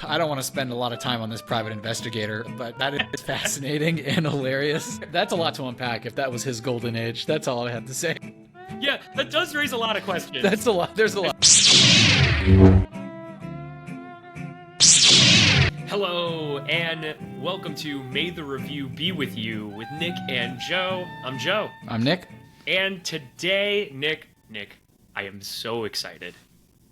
I don't want to spend a lot of time on this private investigator, but that is fascinating and hilarious. That's a lot to unpack if that was his golden age. That's all I have to say. Yeah, that does raise a lot of questions. That's a lot. There's a lot. Hello, and welcome to May the Review Be With You with Nick and Joe. I'm Joe. I'm Nick. And today, Nick, I am so excited.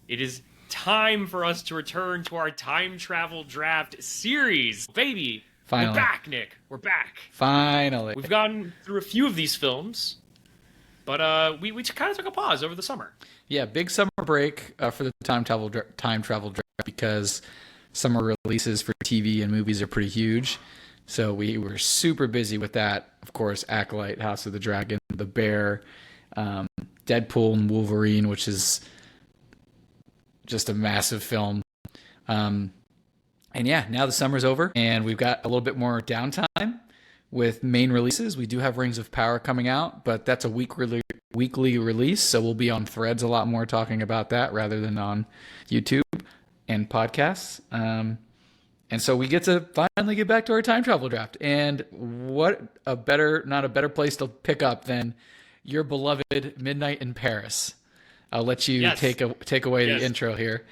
It is time for us to return to our time travel draft series. Baby, Finally. We're back, Nick. We're back. Finally. We've gone through a few of these films, but we kind of took a pause over the summer. Yeah, big summer break for the time travel draft because summer releases for TV and movies are pretty huge. So we were super busy with that. Of course, Acolyte, House of the Dragon, The Bear, Deadpool and Wolverine, which is just a massive film. And yeah, now the summer's over and we've got a little bit more downtime with main releases. We do have Rings of Power coming out, but that's a weekly release. So we'll be on Threads a lot more talking about that rather than on YouTube and podcasts. And so we get to finally get back to our time travel draft. And what not a better place to pick up than your beloved Midnight in Paris. I'll let you take away the intro here.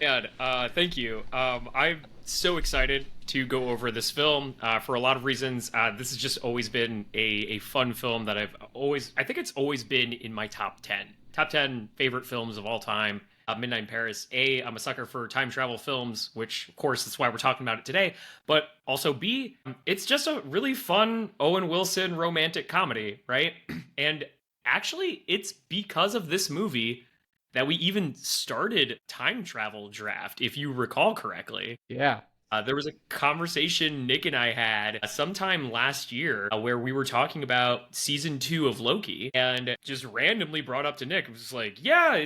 And thank you. I'm so excited to go over this film for a lot of reasons. This has just always been a fun film that I think it's always been in my top 10 favorite films of all time. Midnight in Paris. A, I'm a sucker for time travel films, which of course that's why we're talking about it today. But also B, it's just a really fun Owen Wilson romantic comedy, right? And actually, it's because of this movie that we even started time travel draft, if you recall correctly. Yeah. There was a conversation Nick and I had sometime last year where we were talking about season 2 of Loki and just randomly brought up to Nick. It was like, yeah,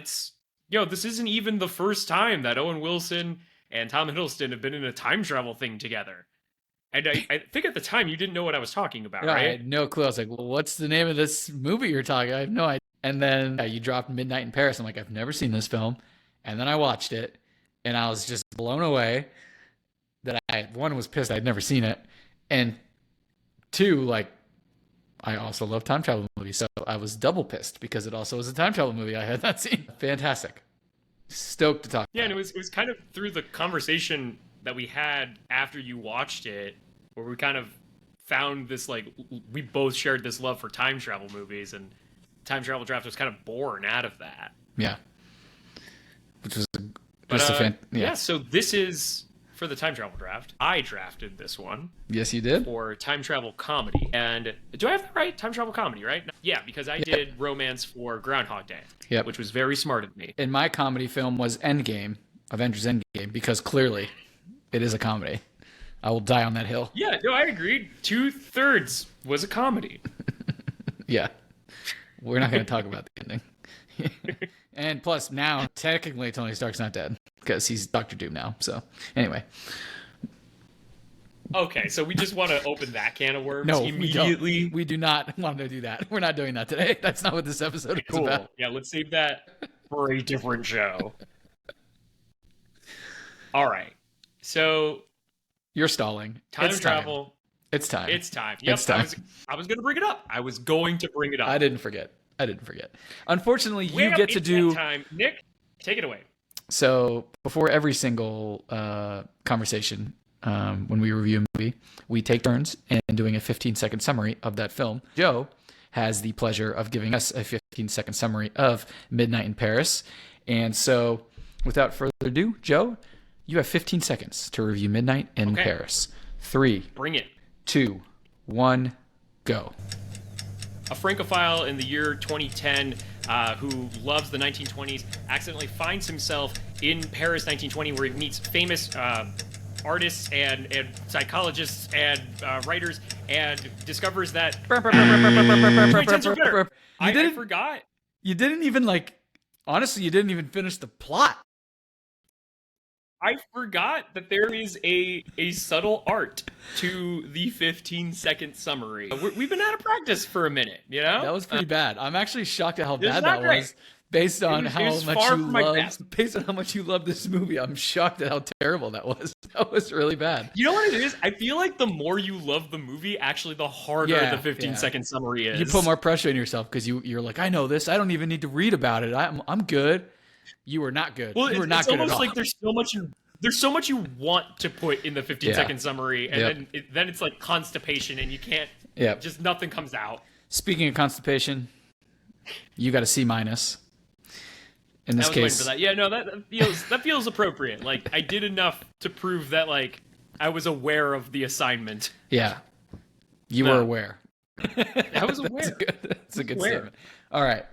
this isn't even the first time that Owen Wilson and Tom Hiddleston have been in a time travel thing together. And I think at the time you didn't know what I was talking about, right? I had no clue. I was like, well, what's the name of this movie you're talking? I have no idea. And then you dropped Midnight in Paris. I'm like, I've never seen this film. And then I watched it, and I was just blown away that one, was pissed I'd never seen it, and two, like, I also love time travel movies. So I was double pissed because it also was a time travel movie I had not seen. Fantastic. Stoked to talk about. Yeah, and it was kind of through the conversation that we had after you watched it, where we kind of found this, like, we both shared this love for time travel movies, and Time Travel Draft was kind of born out of that. Yeah. Which was so this is for the Time Travel Draft. I drafted this one. Yes, you did. For time travel comedy. And do I have that right? Time travel comedy, right? Yeah, because I did romance for Groundhog Day, which was very smart of me. And my comedy film was Endgame, Avengers Endgame, because clearly it is a comedy. I will die on that hill. Yeah, no, I agreed. 2/3 was a comedy. Yeah. We're not going to talk about the ending. And plus, now, technically, Tony Stark's not dead because he's Doctor Doom now. So, anyway. Okay, so we just want to open that can of worms immediately? We do not want to do that. We're not doing that today. That's not what this episode is about. Yeah, let's save that for a different show. All right. So... You're stalling. Time travel. It's time. It's time. Yep, it's time. I was going to bring it up. I was going to bring it up. I didn't forget. Unfortunately, you get to do... time. Nick, take it away. So, before every single conversation, when we review a movie, we take turns in doing a 15-second summary of that film. Joe has the pleasure of giving us a 15-second summary of Midnight in Paris. And so, without further ado, Joe, you have 15 seconds to review Midnight in Paris. 3. Bring it. 2, 1, go. A Francophile in the year 2010 who loves the 1920s accidentally finds himself in Paris 1920, where he meets famous artists and psychologists and writers, and discovers that I forgot. You didn't even, honestly, you didn't even finish the plot. I forgot that there is a subtle art to the 15-second summary. We've been out of practice for a minute, you know? That was pretty bad. I'm actually shocked at how bad that was. Based on It how was much far you from my love, grasp. based on how much you love this movie, I'm shocked at how terrible that was. That was really bad. You know what it is? I feel like the more you love the movie, actually, the harder the Yeah, 15-second summary you put is. more pressure on yourself because you're like, I know this. I don't even need to read about it. I'm good. You were not good. Well, You were it's not good at almost all. like there's so much you want to put in the 15-second Yeah. summary, and Yep. then it's like constipation, and you can't. Yep. Just nothing comes out. Speaking of constipation, you got a C minus. In I this was waiting case, for that. Yeah, no, that feels appropriate. Like I did enough to prove that like I was aware of the assignment. yeah, you No. were aware. I was aware. That's a good Aware. statement. All right,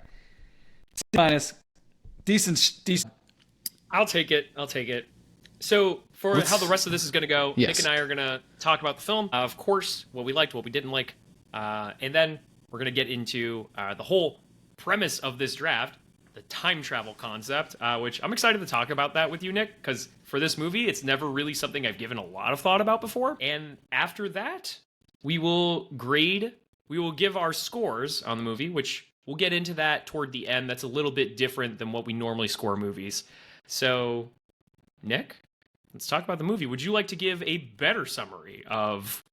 C minus, decent. I'll take it. So for how the rest of this is going to go, Yes. Nick and I are going to talk about the film. Of course, what we liked, what we didn't like, and then we're going to get into the whole premise of this draft, the time travel concept, which I'm excited to talk about that with you, Nick, because for this movie, it's never really something I've given a lot of thought about before. And after that, we will give our scores on the movie, which we'll get into that toward the end. That's a little bit different than what we normally score movies. So, Nick, let's talk about the movie. Would you like to give a better summary of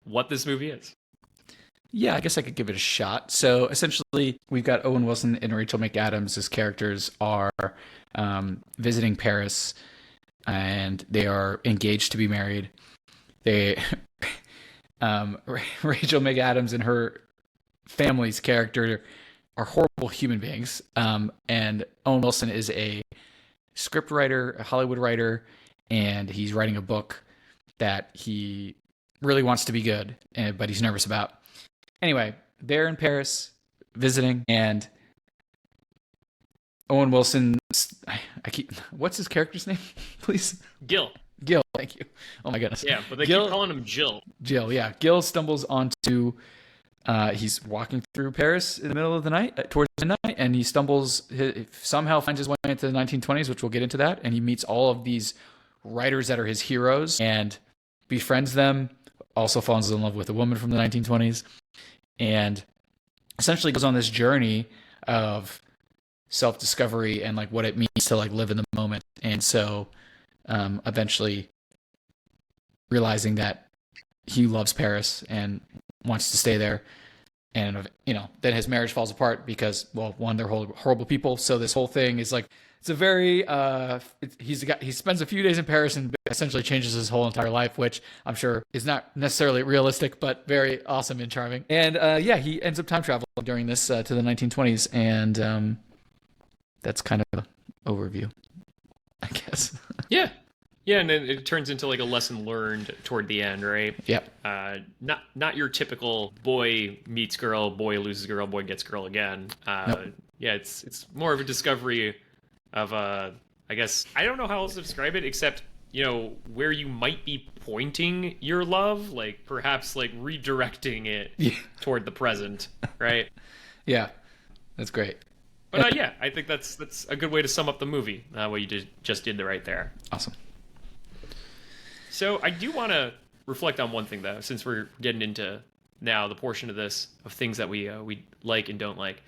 what this movie is? Yeah, I guess I could give it a shot. So essentially, we've got Owen Wilson and Rachel McAdams as characters are visiting Paris, and they are engaged to be married. They, Rachel McAdams and her family's character are horrible human beings, and Owen Wilson is a script writer, a Hollywood writer, and he's writing a book that he really wants to be good, but he's nervous about. Anyway, they're in Paris visiting, and Owen Wilson. What's his character's name, please? Gil. Gil. Thank you. Oh my goodness. Yeah, but they Gil, keep calling him Jill. Jill. Yeah, Gil stumbles onto. He's walking through Paris in the middle of the night, towards midnight, and he somehow finds his way into the 1920s, which we'll get into that, and he meets all of these writers that are his heroes and befriends them. Also falls in love with a woman from the 1920s. And essentially goes on this journey of self-discovery and like what it means to like live in the moment. And so eventually realizing that he loves Paris and wants to stay there. And, then his marriage falls apart because, well, one, they're horrible people. So this whole thing is like, it's a very, he spends a few days in Paris and essentially changes his whole entire life, which I'm sure is not necessarily realistic, but very awesome and charming. And he ends up time traveling during this to the 1920s. And that's kind of an overview, I guess. Yeah. Yeah, and then it turns into like a lesson learned toward the end, right? Yep. Not your typical boy meets girl, boy loses girl, boy gets girl again. Nope. Yeah, it's more of a discovery of I guess I don't know how else to describe it except where you might be pointing your love, like perhaps like redirecting it toward the present, right? Yeah, that's great. But I think that's a good way to sum up the movie. What you just did right there. Awesome. So I do want to reflect on one thing though, since we're getting into now the portion of this of things that we like and don't like.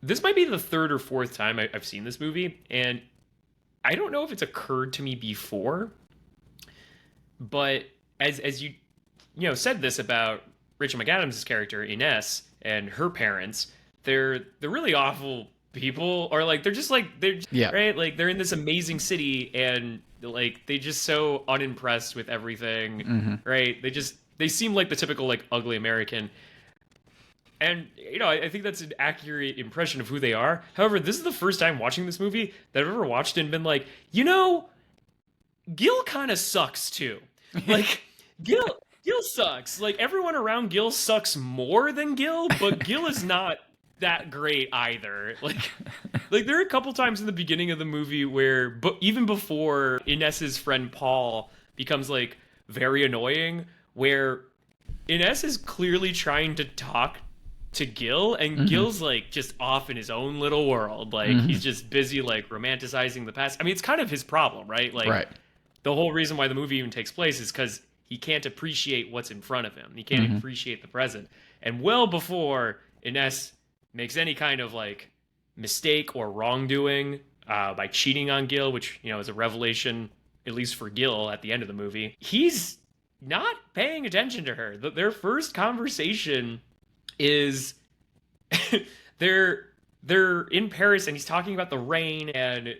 This might be the third or fourth time I've seen this movie, and I don't know if it's occurred to me before, but as you said this about Rachel McAdams' character Ines and her parents, they're really awful people, or like right, like they're in this amazing city and like they just so unimpressed with everything, right? They seem like the typical like ugly American. And, I think that's an accurate impression of who they are. However, this is the first time watching this movie that I've ever watched and been like, Gil kind of sucks too. Like, Gil sucks. Like, everyone around Gil sucks more than Gil, but Gil is not that great either. Like there are a couple times in the beginning of the movie where, even before Ines's friend Paul becomes, like, very annoying, where Ines is clearly trying to talk to Gil, and Gil's like just off in his own little world. Like he's just busy like romanticizing the past. I mean, it's kind of his problem, right? Like the whole reason why the movie even takes place is because he can't appreciate what's in front of him. He can't appreciate the present. And well before Ines makes any kind of like mistake or wrongdoing by cheating on Gil, which, is a revelation, at least for Gil at the end of the movie. He's not paying attention to her. Their first conversation is they're in Paris and he's talking about the rain and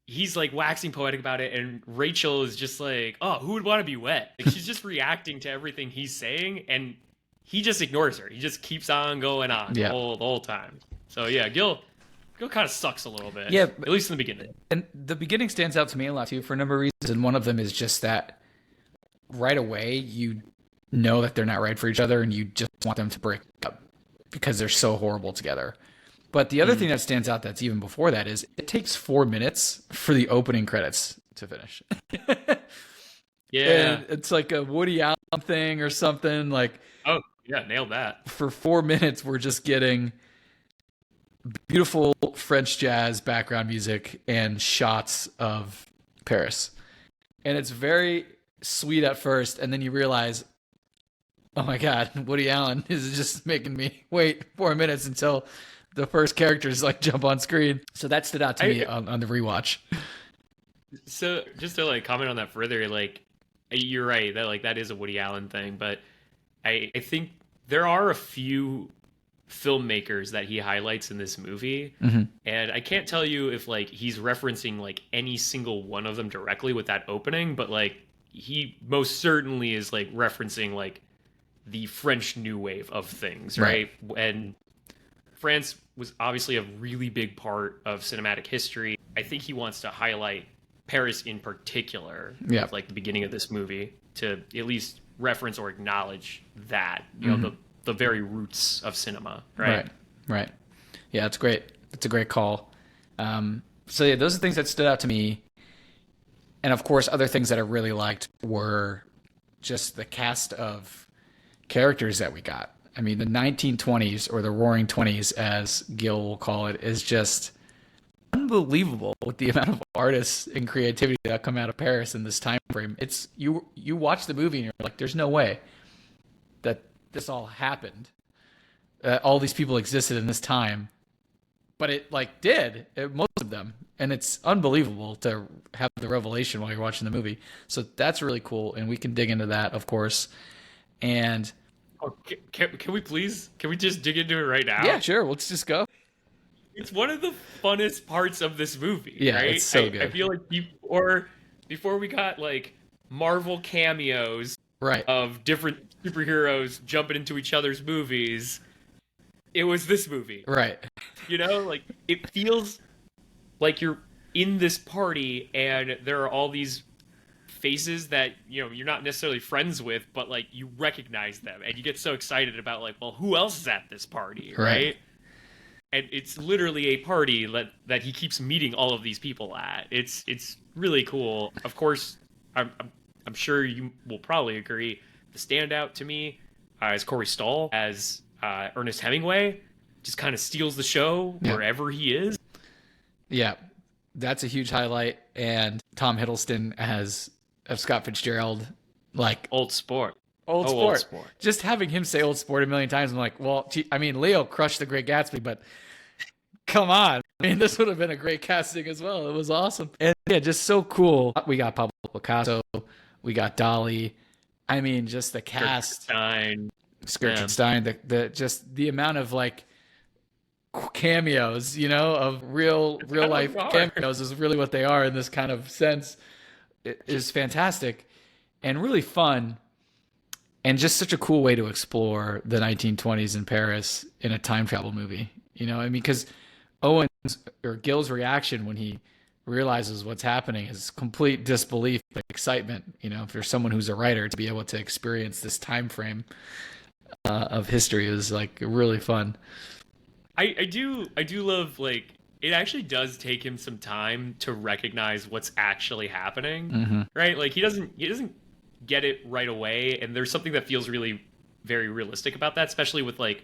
he's like waxing poetic about it, and Rachel is just like, oh, who would want to be wet? Like, she's just reacting to everything he's saying, and he just ignores her. He just keeps on going on the whole time. So yeah, Gil kind of sucks a little bit. Yeah, at least in the beginning. And the beginning stands out to me a lot too for a number of reasons, and one of them is just that right away you know that they're not right for each other, and you just want them to break up because they're so horrible together. But the other thing that stands out that's even before that is it takes 4 minutes for the opening credits to finish. Yeah. And it's like a Woody Allen thing or something. Like, oh, yeah, nailed that. For 4 minutes, we're just getting beautiful French jazz background music and shots of Paris. And it's very sweet at first, and then you realize, oh my God, Woody Allen is just making me wait 4 minutes until the first characters like jump on screen. So that stood out to me on the rewatch. So just to like comment on that further, like, you're right that like that is a Woody Allen thing, but I think there are a few filmmakers that he highlights in this movie, and I can't tell you if like he's referencing like any single one of them directly with that opening, but like he most certainly is like referencing like the French New Wave of things, right? And France was obviously a really big part of cinematic history. I think he wants to highlight Paris in particular, with like the beginning of this movie, to at least reference or acknowledge that, you know, the very roots of cinema, right? Right. Yeah, it's great. It's a great call. So yeah, those are things that stood out to me. And of course, other things that I really liked were just the cast of characters that we got. I mean, the 1920s, or the Roaring Twenties, as Gil will call it, is just unbelievable with the amount of artists and creativity that come out of Paris in this time frame. It's you watch the movie and you're like, there's no way that this all happened. All these people existed in this time, but it like did, most of them, and it's unbelievable to have the revelation while you're watching the movie. So that's really cool, and we can dig into that, of course. And can we just dig into it right now? Yeah, sure. Let's just go. It's one of the funnest parts of this movie. Yeah, right? It's so good. I feel like before we got like Marvel cameos, right, of different superheroes jumping into each other's movies, it was this movie. Right. You know, like it feels like you're in this party and there are all these faces that, you know, you're not necessarily friends with, but like you recognize them and you get so excited about like, well, who else is at this party, right? And it's literally a party that he keeps meeting all of these people at. It's really cool. Of course, I'm sure you will probably agree. The standout to me is Corey Stoll as Ernest Hemingway. Just kind of steals the show wherever he is. Yeah, that's a huge highlight. And Tom Hiddleston as Scott Fitzgerald, like old sport. Old sport. Just having him say old sport a million times, I'm like, well, I mean, Leo crushed The Great Gatsby, but come on. I mean, this would have been a great casting as well. It was awesome. And yeah, just so cool. We got Pablo Picasso. We got Dolly. I mean, just the cast. Skirkenstein. The just the amount of like cameos, you know, of real life cameos is really what they are in this kind of sense. It is fantastic and really fun. And just such a cool way to explore the 1920s in Paris in a time travel movie. You know, I mean, because Gil's reaction when he realizes what's happening is complete disbelief, excitement. You know, for someone who's a writer to be able to experience this time frame of history is like really fun. I do love, like, it actually does take him some time to recognize what's actually happening, right? Like he doesn't get it right away, and there's something that feels really very realistic about that, especially with like,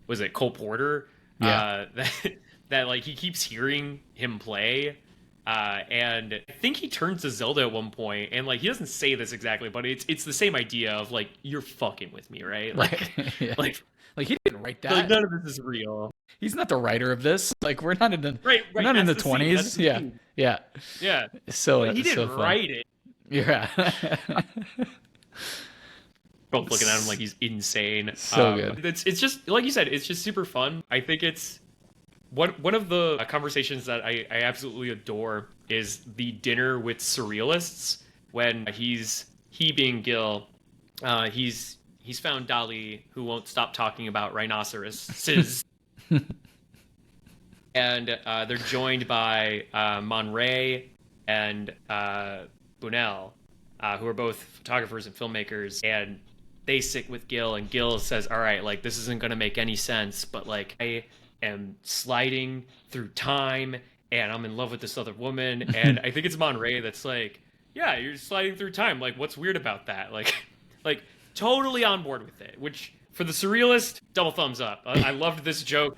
was it Cole Porter? That like he keeps hearing him play, And I think he turns to Zelda at one point, and like he doesn't say this exactly, but it's the same idea of like you're fucking with me, right? Like, Right. Yeah. like, Like he didn't write like that. none of this is real. He's not the writer of this. Like we're not in the Right, we're right. not in That's the the scene. That's 20s. the Yeah. scene. Yeah. Yeah, So but he so didn't fun. write it. Yeah. Both looking at him like he's insane. So good. It's just like you said. It's just super fun. I think it's one of the conversations that I absolutely adore is the dinner with surrealists when he being Gil, he's found Dali who won't stop talking about rhinoceroses, and they're joined by Monray and Bunel, who are both photographers and filmmakers, and they sit with Gil, and Gil says, all right, like this isn't going to make any sense, but like I am sliding through time and I'm in love with this other woman. And I think it's Monray that's like, yeah, you're sliding through time. Like, what's weird about that? Like totally on board with it, which for the surrealist, double thumbs up. I loved this joke.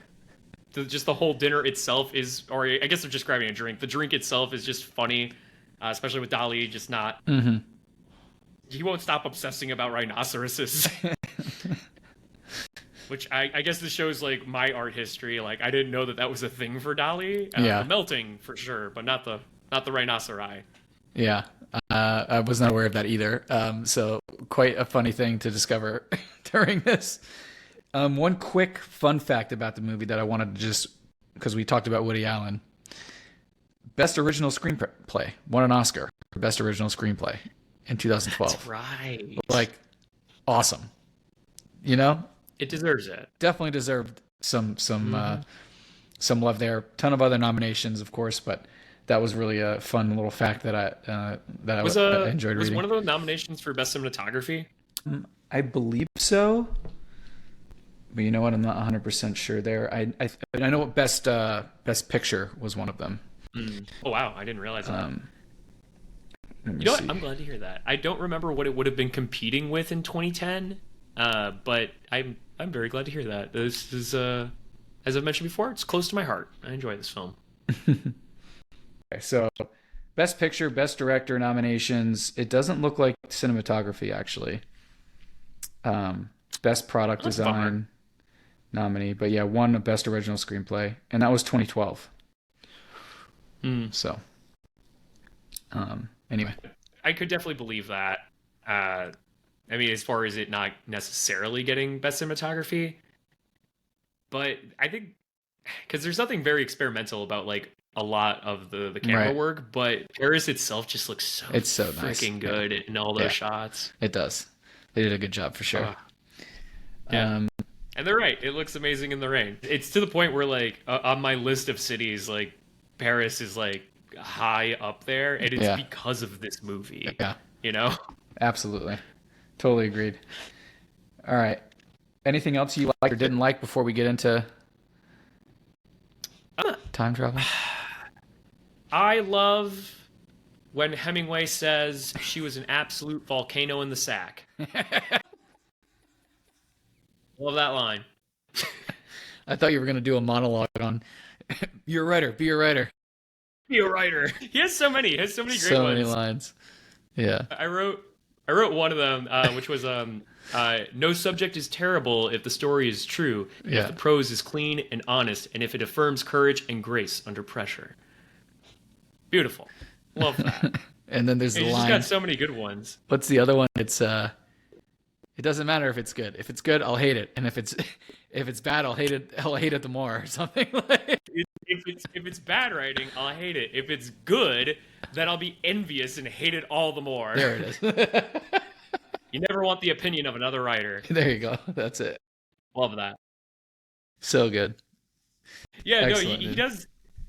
Just the whole dinner itself is, or I guess they're just grabbing a drink. The drink itself is just funny, especially with Dali just not. Mm-hmm. He won't stop obsessing about rhinoceroses. Which I guess this shows like my art history. Like I didn't know that was a thing for Dali. Yeah. The melting for sure, but not the rhinoceri. Yeah. I was not aware of that either. So quite a funny thing to discover during this. One quick fun fact about the movie that I wanted to just, because we talked about Woody Allen. Best original screenplay won an Oscar for best original screenplay in 2012. That's right. Like, awesome. You know, It deserves it. definitely deserved some love there. Ton of other nominations, of course, but that was really a fun little fact that I enjoyed Was reading. one of the nominations for best cinematography? I believe so, but you know what? I'm not 100% sure there. I know what best picture was one of them. Oh wow, I didn't realize that. Let me You know what? see. I'm glad to hear that. I don't remember what it would have been competing with in 2010, but I'm very glad to hear that. This is, as I've mentioned before, it's close to my heart. I enjoy this film. Okay, so best picture, best director nominations. It doesn't look like cinematography actually. Best product That's a bummer. design nominee, but yeah, won a best original screenplay, and that was 2012. So, anyway, I could definitely believe that. I mean, as far as it not necessarily getting best cinematography, but I think because there's nothing very experimental about like a lot of the camera Right. work, but Paris itself just looks so It's so nice. freaking good in all those Yeah. shots. it does. They did a good job for sure. Yeah. And they're right; it looks amazing in the rain. It's to the point where like on my list of cities, like Paris is like high up there, and it's Yeah. because of this movie. Yeah, You know. absolutely. Totally agreed. All right. Anything else you liked or didn't like before we get into time travel? I love when Hemingway says she was an absolute volcano in the sack. Love that line. I thought you were going to do a monologue on you're a writer, be a writer. Be a writer. He has so many. He has so many great So ones. many lines. Yeah. I wrote one of them, which was no subject is terrible if the story is true, Yeah. if the prose is clean and honest, and if it affirms courage and grace under pressure. Beautiful. Love that. And then there's And the he's just line. got so many good ones. What's the other one? It's it doesn't matter if it's good. If it's good, I'll hate it. And if it's bad, I'll hate it. I'll hate it the more or something like. If it's bad writing, I'll hate it. If it's good, then I'll be envious and hate it all the more. There it is. You never want the opinion of another writer. There you go. That's it. Love that. So good. Yeah, Excellent, no, he dude. does.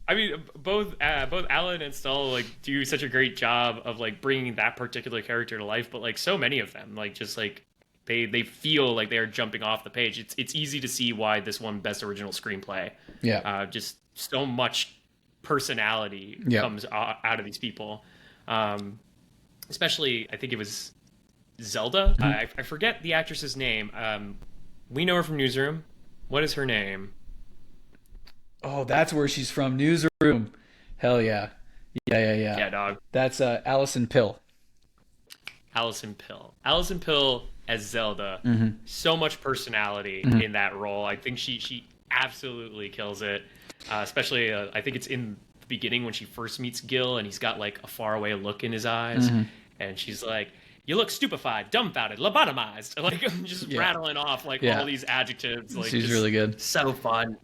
I mean, both Alan and Stahl like do such a great job of like bringing that particular character to life, but like so many of them, like just like they feel like they are jumping off the page. It's easy to see why this won Best Original Screenplay. Yeah. Just so much personality Yeah. comes out of these people. Especially, I think it was Zelda. I forget the actress's name. We know her from Newsroom. What is her name? Oh, that's where she's from. Newsroom. Hell yeah. Yeah. Yeah, dog. That's Allison Pill. Allison Pill. Allison Pill as Zelda. Mm-hmm. So much personality Mm-hmm. in that role. I think she absolutely kills it. Especially, I think it's in the beginning when she first meets Gil, and he's got like a faraway look in his eyes, Mm-hmm. and she's like, "You look stupefied, dumbfounded, lobotomized." Like just Yeah. rattling off like Yeah. all these adjectives. Like She's just really good. so fun.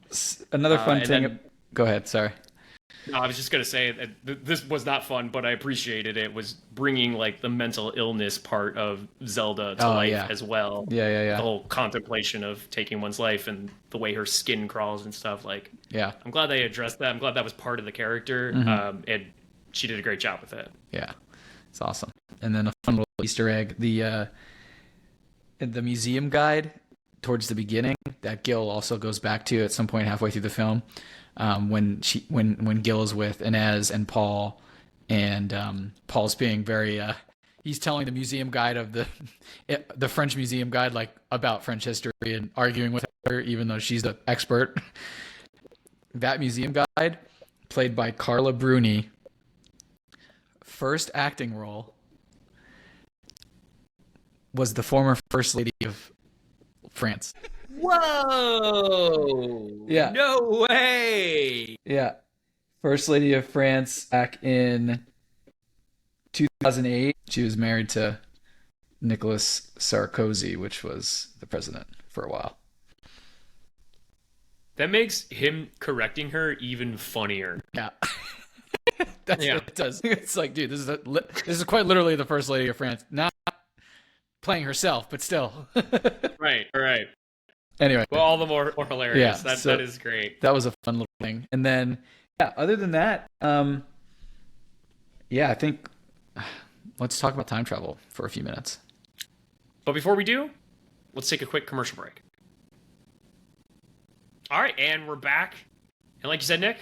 Another fun And thing. then Go ahead. Sorry. no, I was just gonna say that this was not fun, but I appreciated it. Was bringing like the mental illness part of Zelda to life Yeah. as well. Yeah. The whole contemplation of taking one's life and the way her skin crawls and stuff. Like, Yeah. I'm glad they addressed that. I'm glad that was part of the character, and she did a great job with it. Yeah. It's awesome. And then a fun little Easter egg: the museum guide towards the beginning that Gil also goes back to at some point halfway through the film, when Gil is with Inez and Paul, and Paul's being very he's telling the museum guide of the French museum guide like about French history and arguing with her even though she's the expert. That museum guide, played by Carla Bruni, first acting role was the former First Lady of France. Whoa! Yeah. No way! Yeah. First Lady of France back in 2008. She was married to Nicolas Sarkozy, which was the president for a while. That makes him correcting her even funnier. Yeah. That's what it does. It's like, dude, this is quite literally the First Lady of France. Not playing herself, but still. Right. Anyway. Well, all the more hilarious. Yeah, That is great. That was a fun little thing. And then, yeah, other than that, I think let's talk about time travel for a few minutes. But before we do, let's take a quick commercial break. All right, and we're back. And like you said, Nick,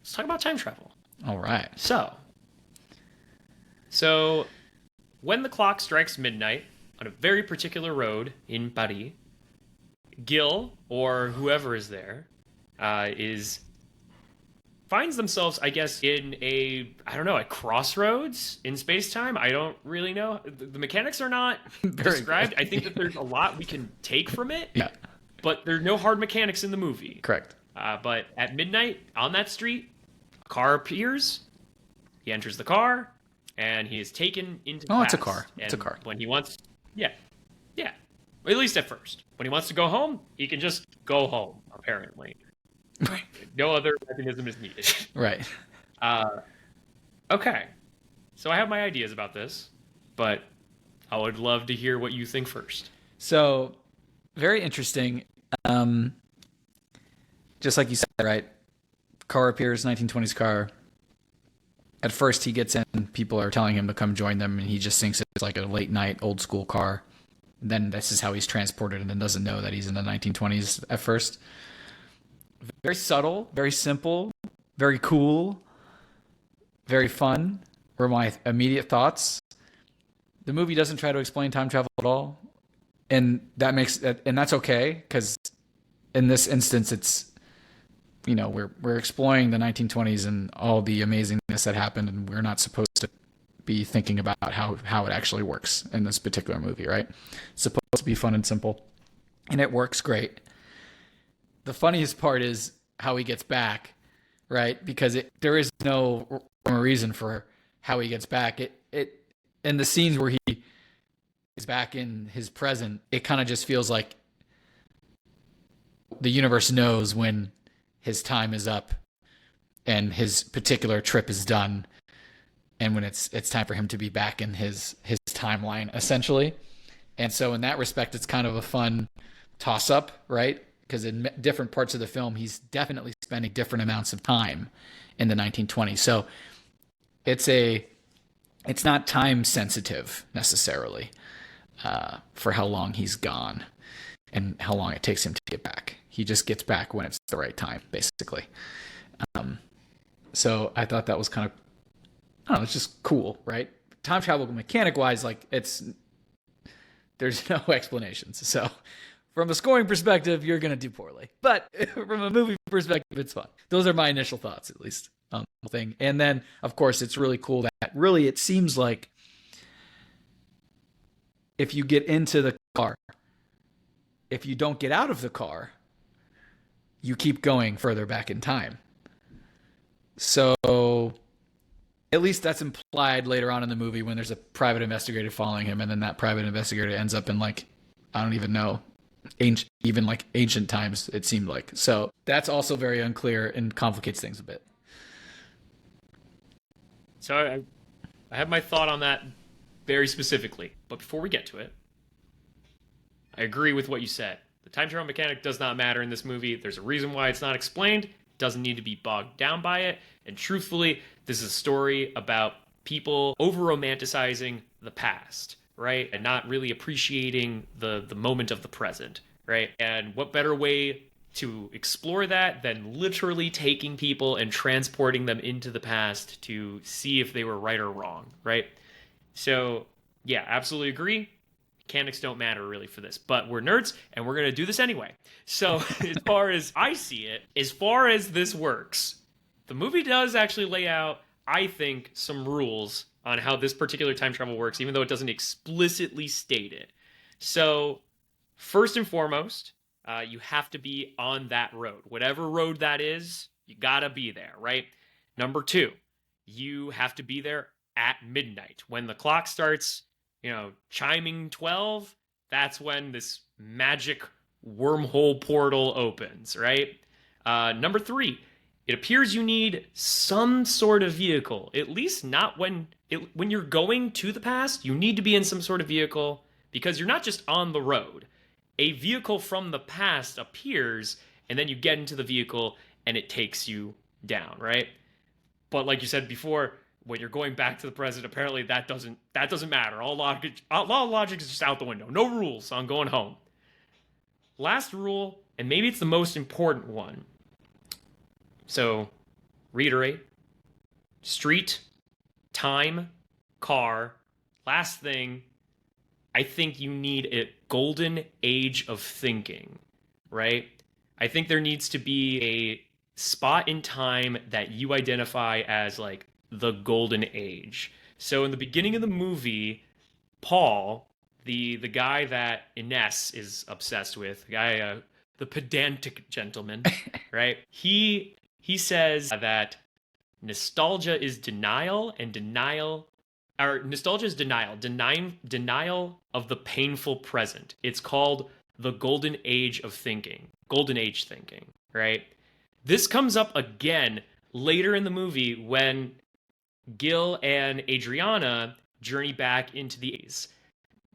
let's talk about time travel. All right. So when the clock strikes midnight on a very particular road in Paris, Gil, or whoever is there, finds themselves, I guess, in a crossroads in space-time. I don't really know. The mechanics are not described. I think that there's a lot we can take from it. Yeah. But there's no hard mechanics in the movie. Correct. But at midnight, on that street, a car appears. He enters the car, and he is taken into class. Oh, it's a car. It's a car. When he wants... Yeah. At least at first. When he wants to go home, he can just go home, apparently. Right. No other mechanism is needed. Right. Okay. So I have my ideas about this, but I would love to hear what you think first. So, very interesting. Just like you said, right? Car appears, 1920s car. At first, he gets in. People are telling him to come join them, and he just thinks it's like a late night, old school car. Then this is how he's transported, and then doesn't know that he's in the 1920s at first. Very subtle, very simple, very cool, very fun were my immediate thoughts. The movie doesn't try to explain time travel at all, and that's okay, because in this instance, it's, we're exploring the 1920s and all the amazingness that happened, and we're not supposed to be thinking about how it actually works in this particular movie, right? It's supposed to be fun and simple, and it works great. The funniest part is how he gets back, right? Because there is no reason for how he gets back. It in the scenes where he is back in his present, it kind of just feels like the universe knows when his time is up and his particular trip is done, and when it's time for him to be back in his timeline, essentially. And so in that respect, it's kind of a fun toss-up, right? Because in different parts of the film, he's definitely spending different amounts of time in the 1920s. So it's not time sensitive necessarily for how long he's gone and how long it takes him to get back. He just gets back when it's the right time, basically. So I thought that was kind of, I don't know, it's just cool, right? Time travel mechanic wise, like there's no explanations. So from a scoring perspective, you're going to do poorly. But from a movie perspective, it's fun. Those are my initial thoughts, at least. thing. And then, of course, it's really cool that really it seems like if you get into the car, if you don't get out of the car, you keep going further back in time. So at least that's implied later on in the movie when there's a private investigator following him, and then that private investigator ends up in like, I don't even know, ancient times, it seemed like. So that's also very unclear and complicates things a bit. So I have my thought on that very specifically. But before we get to it, I agree with what you said. The time travel mechanic does not matter in this movie. There's a reason why it's not explained. It doesn't need to be bogged down by it. And truthfully, this is a story about people over-romanticizing the past, right? And not really appreciating the moment of the present, right? And what better way to explore that than literally taking people and transporting them into the past to see if they were right or wrong, right? So, yeah, absolutely agree. Mechanics don't matter really for this, but we're nerds and we're going to do this anyway. So, as far as I see it, as far as this works, the movie does actually lay out, I think, some rules on how this particular time travel works, even though it doesn't explicitly state it. So, first and foremost, you have to be on that road. Whatever road that is, you gotta be there, right? Number two, you have to be there at midnight. When the clock starts, chiming 12, that's when this magic wormhole portal opens, right? Number three, it appears you need some sort of vehicle. At least not when you're going to the past, you need to be in some sort of vehicle because you're not just on the road. A vehicle from the past appears, and then you get into the vehicle, and it takes you down, right? But like you said before, when you're going back to the present, apparently that doesn't matter. All logic is just out the window. No rules on going home. Last rule, and maybe it's the most important one. So, reiterate. Street, time, car. Last thing, I think you need a golden age of thinking, right? I think there needs to be a spot in time that you identify as like the golden age. So in the beginning of the movie, Paul, the guy that Ines is obsessed with, the pedantic gentleman, right? He says that nostalgia is denial, and nostalgia is denial of the painful present. It's called the golden age of thinking, golden age thinking, right? This comes up again later in the movie when Gil and Adriana journey back into the 80s,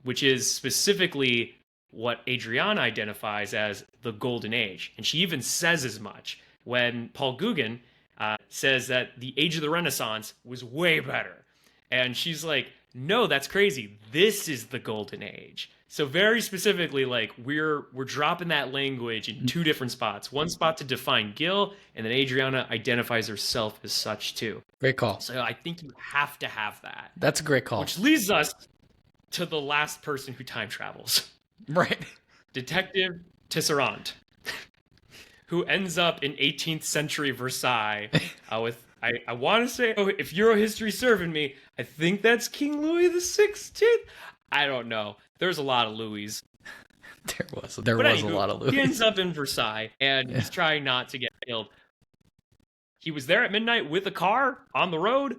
which is specifically what Adriana identifies as the golden age. And she even says as much when Paul Gauguin says that the age of the Renaissance was way better. And she's like, no, that's crazy. This is the golden age. So very specifically, like we're dropping that language in two different spots. One spot to define Gil, and then Adriana identifies herself as such too. Great call. So I think you have to have that. That's a great call. Which leads us to the last person who time travels. Right. Detective Tisserand, who ends up in 18th century Versailles with, I want to say, if Euro history's serving me, I think that's King Louis XVI. I don't know. There's a lot of Louis. There was a lot of Louis. He ends up in Versailles, and he's trying not to get killed. He was there at midnight with a car on the road.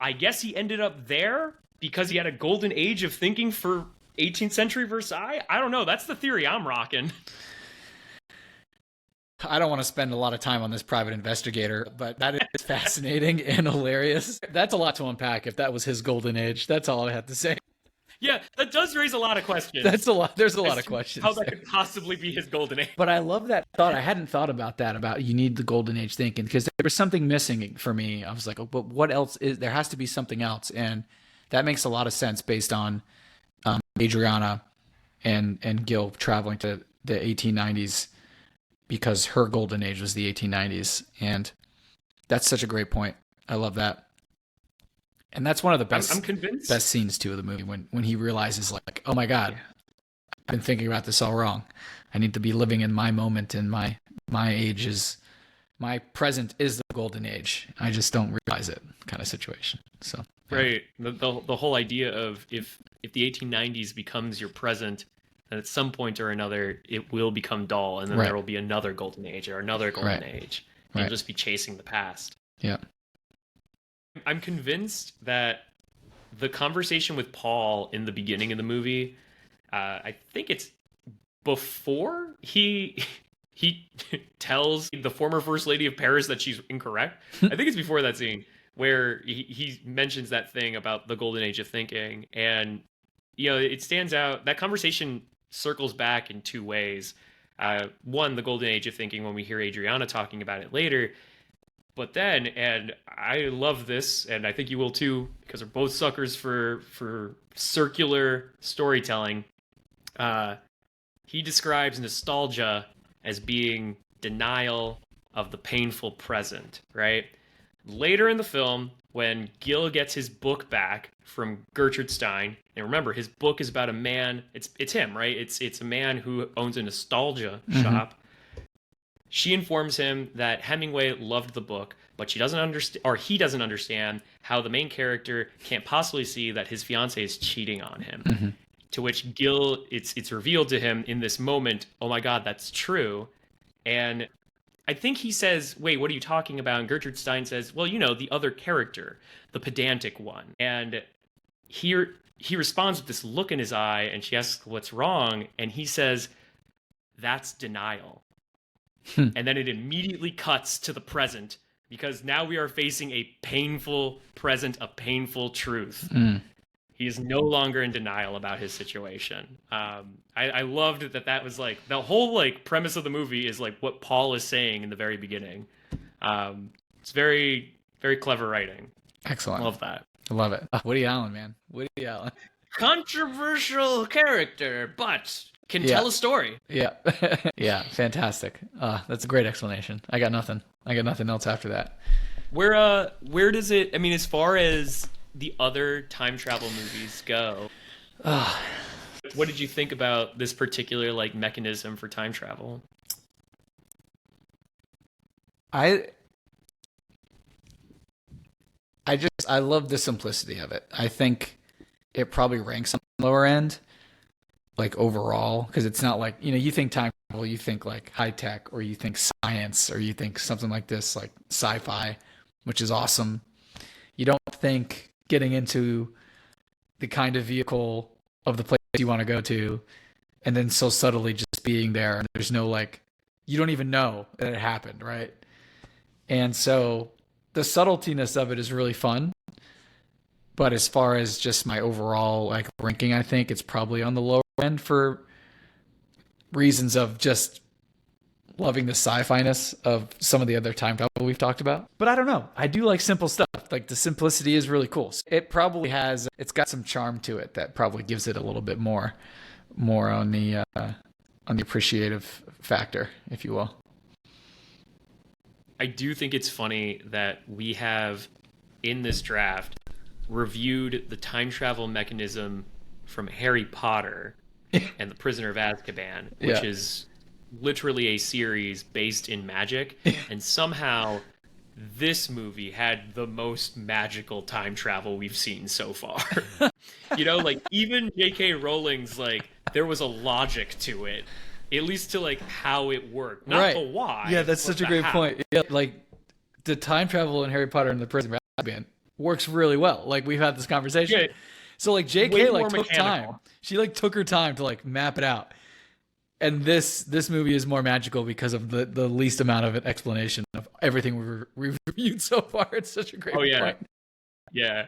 I guess he ended up there because he had a golden age of thinking for 18th century Versailles. I don't know. That's the theory I'm rocking. I don't want to spend a lot of time on this private investigator, but that is fascinating and hilarious. That's a lot to unpack if that was his golden age. That's all I have to say. Yeah, that does raise a lot of questions. That's a lot. There's a lot of questions. How that could possibly be his golden age. But I love that thought. I hadn't thought about that, about you need the golden age thinking, because there was something missing for me. I was like, oh, but what else is there? Has to be something else. And that makes a lot of sense based on Adriana and Gil traveling to the 1890s, because her golden age was the 1890s. And that's such a great point. I love that. And that's one of the best, I'm convinced. Best scenes too of the movie, when he realizes like, oh my God, I've been thinking about this all wrong. I need to be living in my moment, and my age is, my present is the golden age. I just don't realize it, kind of situation. So yeah. Right. The whole idea of if the 1890s becomes your present, then at some point or another it will become dull, and then Right. there will be another golden age or another golden Right. age. And Right. you'll just be chasing the past. Yeah. I'm convinced that the conversation with Paul in the beginning of the movie, I think it's before he tells the former first lady of Paris that she's incorrect. I think it's before that scene where he mentions that thing about the golden age of thinking, and it stands out. That conversation circles back in two ways. One, the golden age of thinking, when we hear Adriana talking about it later. But then, and I love this, and I think you will too, because we're both suckers for circular storytelling. He describes nostalgia as being denial of the painful present, right? Later in the film, when Gil gets his book back from Gertrude Stein, and remember, his book is about a man, it's him, right? It's a man who owns a nostalgia shop. She informs him that Hemingway loved the book, but she doesn't understand, or he doesn't understand, how the main character can't possibly see that his fiancée is cheating on him. To which Gil, it's revealed to him in this moment, oh my God, that's true. And I think he says, wait, what are you talking about? And Gertrude Stein says, well, the other character, the pedantic one. And he responds with this look in his eye, and she asks what's wrong, and he says, that's denial. And then it immediately cuts to the present, because now we are facing a painful present, a painful truth. He is no longer in denial about his situation. I loved that was like the whole premise of the movie is like what Paul is saying in the very beginning. It's very, very clever writing. Excellent. Love that. I love it. Woody Allen, man. Woody Allen. Controversial character, but can tell a story. Yeah. Yeah. Fantastic. That's a great explanation. I got nothing else after that. Where does it, I mean, as far as the other time travel movies go, what did you think about this particular mechanism for time travel? I love the simplicity of it. I think it probably ranks on the lower end, overall, because it's not you think time travel, you think high tech, or you think science, or you think something like this, sci-fi, which is awesome. You don't think getting into the kind of vehicle of the place you want to go to, and then so subtly just being there, and there's no you don't even know that it happened, right? And so the subtletiness of it is really fun. But as far as just my overall ranking, I think it's probably on the lower end for reasons of just loving the sci-fi-ness of some of the other time travel we've talked about. But I don't know. I do like simple stuff. The simplicity is really cool. So it probably it's got some charm to it that probably gives it a little bit more on the appreciative factor, if you will. I do think it's funny that we have in this draft reviewed the time travel mechanism from Harry Potter and the Prisoner of Azkaban, which is literally a series based in magic, and somehow this movie had the most magical time travel we've seen so far. Even J.K. Rowling's there was a logic to it, at least to how it worked, not the why. Yeah, that's such a great point. Yeah, the time travel in Harry Potter and the Prisoner of Azkaban works really well. We've had this conversation. Yeah. So J.K. took time. She took her time to map it out. And this movie is more magical because of the least amount of an explanation of everything we've reviewed so far. It's such a great point. Yeah.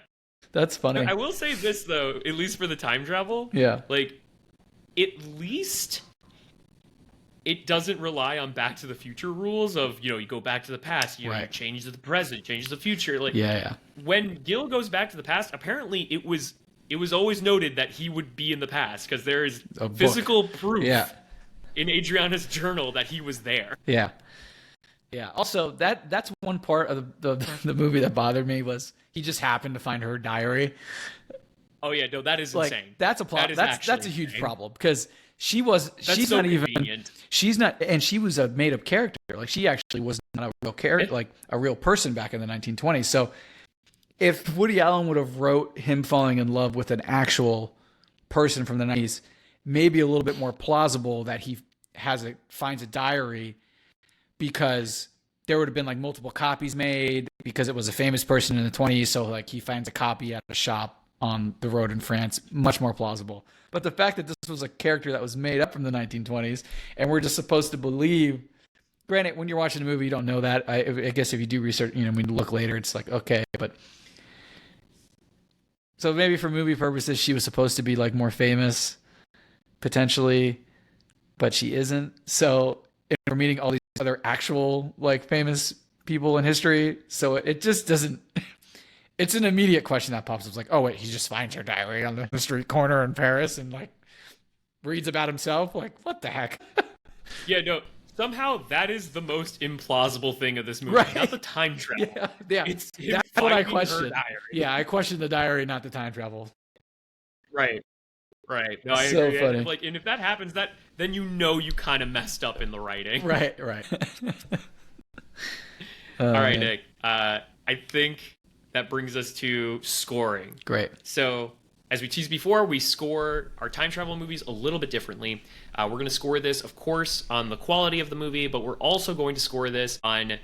That's funny. I will say this though, at least for the time travel. Yeah. At least it doesn't rely on Back to the Future rules of, you go back to the past, you change the present, change the future. When Gil goes back to the past, apparently it was always noted that he would be in the past because there is physical proof in Adriana's journal that he was there. Yeah. Yeah. Also, that's one part of the movie that bothered me was he just happened to find her diary. Oh yeah, no, that is Like insane. that's a That is that's a actually huge insane. problem because That's she's so not even convenient. she's not and she was a made up character. Like she actually was not a real Yeah. character, like a real person back in the 1920s. So if Woody Allen would have wrote him falling in love with an actual person from the 90s, maybe a little bit more plausible that he finds a diary, because there would have been like multiple copies made because it was a famous person in the 20s. So like he finds a copy at a shop on the road in France, much more plausible. But the fact that this was a character that was made up from the 1920s and we're just supposed to believe, granted, when you're watching the movie, you don't know that. I guess if you do research, when you look later, it's like, okay, but so maybe for movie purposes, she was supposed to be like more famous potentially, but she isn't. So if we're meeting all these other actual like famous people in history, so it just doesn't. It's an immediate question that pops up. It's like, oh wait, he just finds her diary on the street corner in Paris and like reads about himself. Like, what the heck? Yeah, no. Somehow that is the most implausible thing of this movie, Right. not the time travel. Yeah. It's him That's what I finding her question. diary. Yeah, I question the diary, not the time travel. Right. Right. No, I So agree. funny. Like, and if that happens, then you kind of messed up in the writing. Right. All right, man. Nick. I think that brings us to scoring. Great. So, as we teased before, we score our time travel movies a little bit differently. We're going to score this, of course, on the quality of the movie, but we're also going to score this on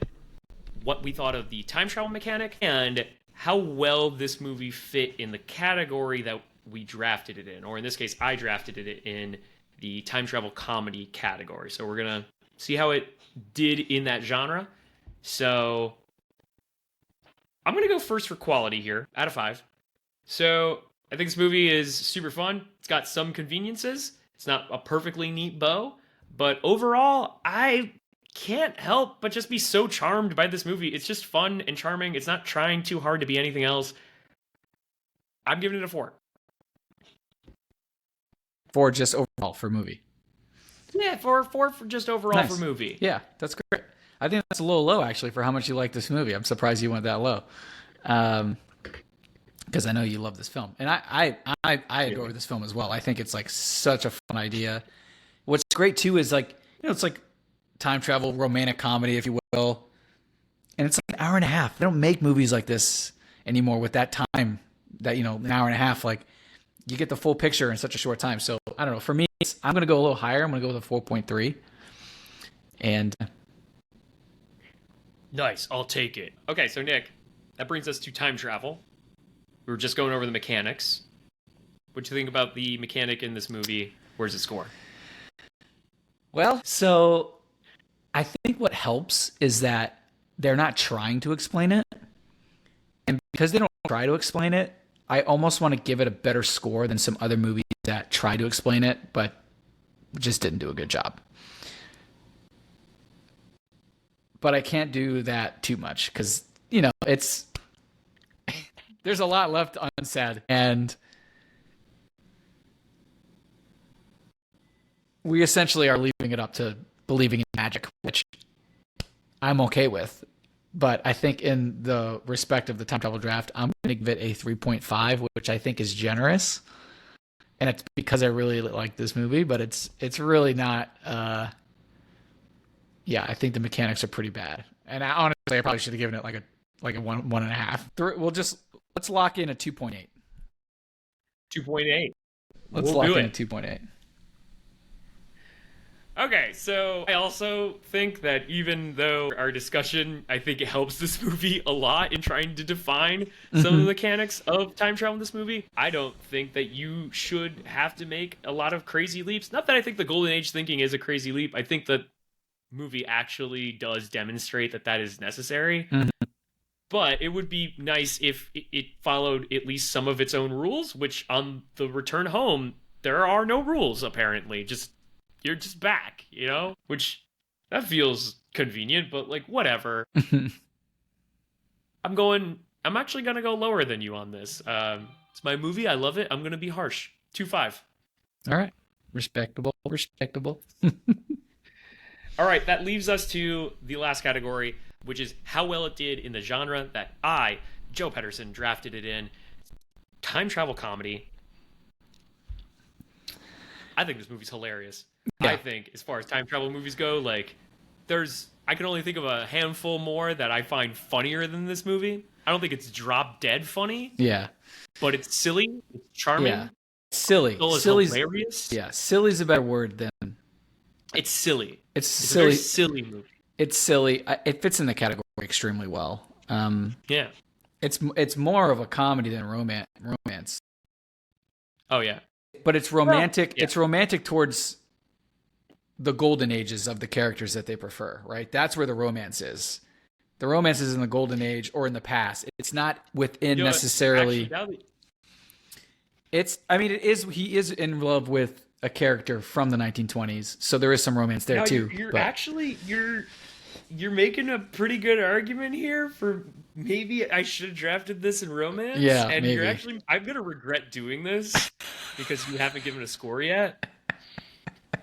what we thought of the time travel mechanic and how well this movie fit in the category that we drafted it in, or in this case, I drafted it in the time travel comedy category. So we're going to see how it did in that genre. So I'm going to go first for quality here, out of 5. So I think this movie is super fun. It's got some conveniences. It's not a perfectly neat bow, but overall, I can't help but just be so charmed by this movie. It's just fun and charming. It's not trying too hard to be anything else. I'm giving it a 4. 4 just overall for movie. Yeah, 4 for just overall Nice. for movie. Yeah, that's great. I think that's a little low actually for how much you like this movie. I'm surprised you went that low, because I know you love this film, and I adore this film as well. I think it's like such a fun idea. What's great too is like it's like time travel romantic comedy, if you will, and it's like an hour and a half. They don't make movies like this anymore with that time. That an hour and a half, like you get the full picture in such a short time. So I don't know. For me, I'm gonna go a little higher. I'm gonna go with a 4.3, and Nice, I'll take it. Okay, so Nick, that brings us to time travel. We were just going over the mechanics. What do you think about the mechanic in this movie? Where's it score? well, so I think what helps is that they're not trying to explain it, and because they don't try to explain it, I almost want to give it a better score than some other movies that try to explain it but just didn't do a good job. But I can't do that too much because it's there's a lot left unsaid, and we essentially are leaving it up to believing in magic, which I'm okay with. But I think in the respect of the time travel draft, I'm going to give it a 3.5, which I think is generous. And it's because I really like this movie, but it's really not. Yeah, I think the mechanics are pretty bad. And honestly, I probably should have given it like a 1.5. Let's lock in a 2.8. 2.8. Let's lock in a 2.8. Okay, so I also think that even though our discussion, I think it helps this movie a lot in trying to define some of the mechanics of time travel in this movie, I don't think that you should have to make a lot of crazy leaps. Not that I think the Golden Age thinking is a crazy leap. I think the movie actually does demonstrate that that is necessary. Mhm. But it would be nice if it followed at least some of its own rules, which on the return home, there are no rules, apparently. You're just back, Which, that feels convenient, but, like, whatever. I'm actually gonna go lower than you on this. It's my movie, I love it, I'm gonna be harsh. 2.5. All right. Respectable. All right, that leaves us to the last category, which is how well it did in the genre that I, Joe Pedersen, drafted it in. time travel comedy. I think this movie's hilarious. Yeah. I think as far as time travel movies go, like I can only think of a handful more that I find funnier than this movie. I don't think it's drop dead funny. Yeah. But it's silly, it's charming. Yeah. Silly. Silly's hilarious. Yeah, silly's a better word than it's silly. It's It's silly. a very silly movie. It's silly. It fits in the category extremely well. Yeah. It's more of a comedy than romance. Oh yeah. But it's romantic. Well, yeah. It's romantic towards the golden ages of the characters that they prefer, right? That's where the romance is. The romance is in the golden age or in the past. It's not within necessarily. Actually, it is. He is in love with a character from the 1920s, so there is some romance there too. You're making a pretty good argument here for maybe I should have drafted this in romance. Yeah, and maybe. I'm gonna regret doing this because you haven't given a score yet. But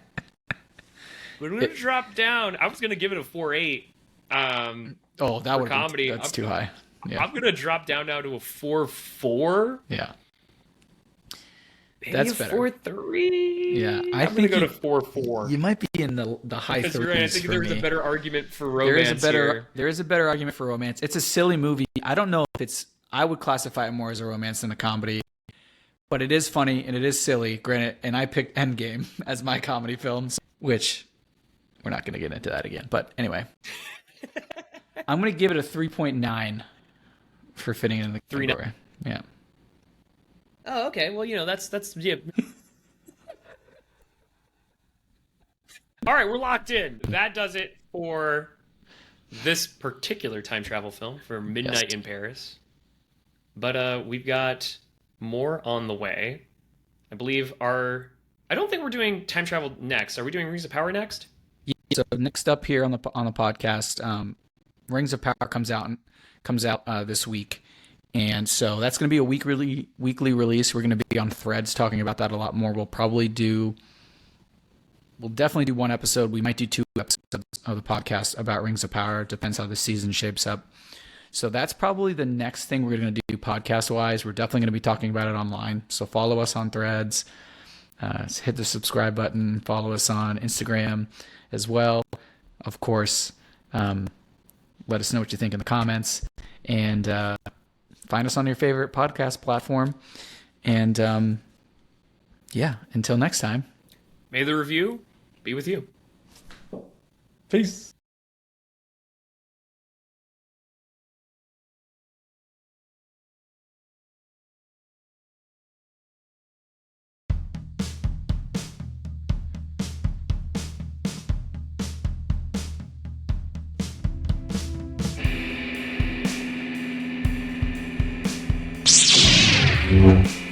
we're gonna drop down. I was gonna give it a 4.8. That would comedy. That's too high. Yeah. I'm gonna drop down now to a 4.4. Yeah. Maybe That's a better. 4.3. Yeah, I'm gonna go to 4.4. You might be in the high Because 30s you're right, I think for there's me. a better argument for romance here. There is a better argument for romance. It's a silly movie. I don't know if it's. I would classify it more as a romance than a comedy, but it is funny and it is silly. Granted, and I picked Endgame as my comedy films, which we're not going to get into that again. But anyway, I'm going to give it a 3.9 for fitting in the category. Yeah. Oh, okay. Well, that's yeah. All right, we're locked in. That does it for this particular time travel film for Midnight in Paris. But we've got more on the way. I believe I don't think we're doing time travel next. Are we doing Rings of Power next? Yeah, so next up here on the podcast, Rings of Power comes out this week. And so that's going to be a weekly release. We're going to be on Threads talking about that a lot more. We'll definitely do one episode. We might do 2 episodes of the podcast about Rings of Power. It depends how the season shapes up. So that's probably the next thing we're going to do podcast-wise. We're definitely going to be talking about it online. So follow us on Threads. Hit the subscribe button. Follow us on Instagram as well. Of course, let us know what you think in the comments. And find us on your favorite podcast platform. And until next time. May the review be with you. Peace. Yeah.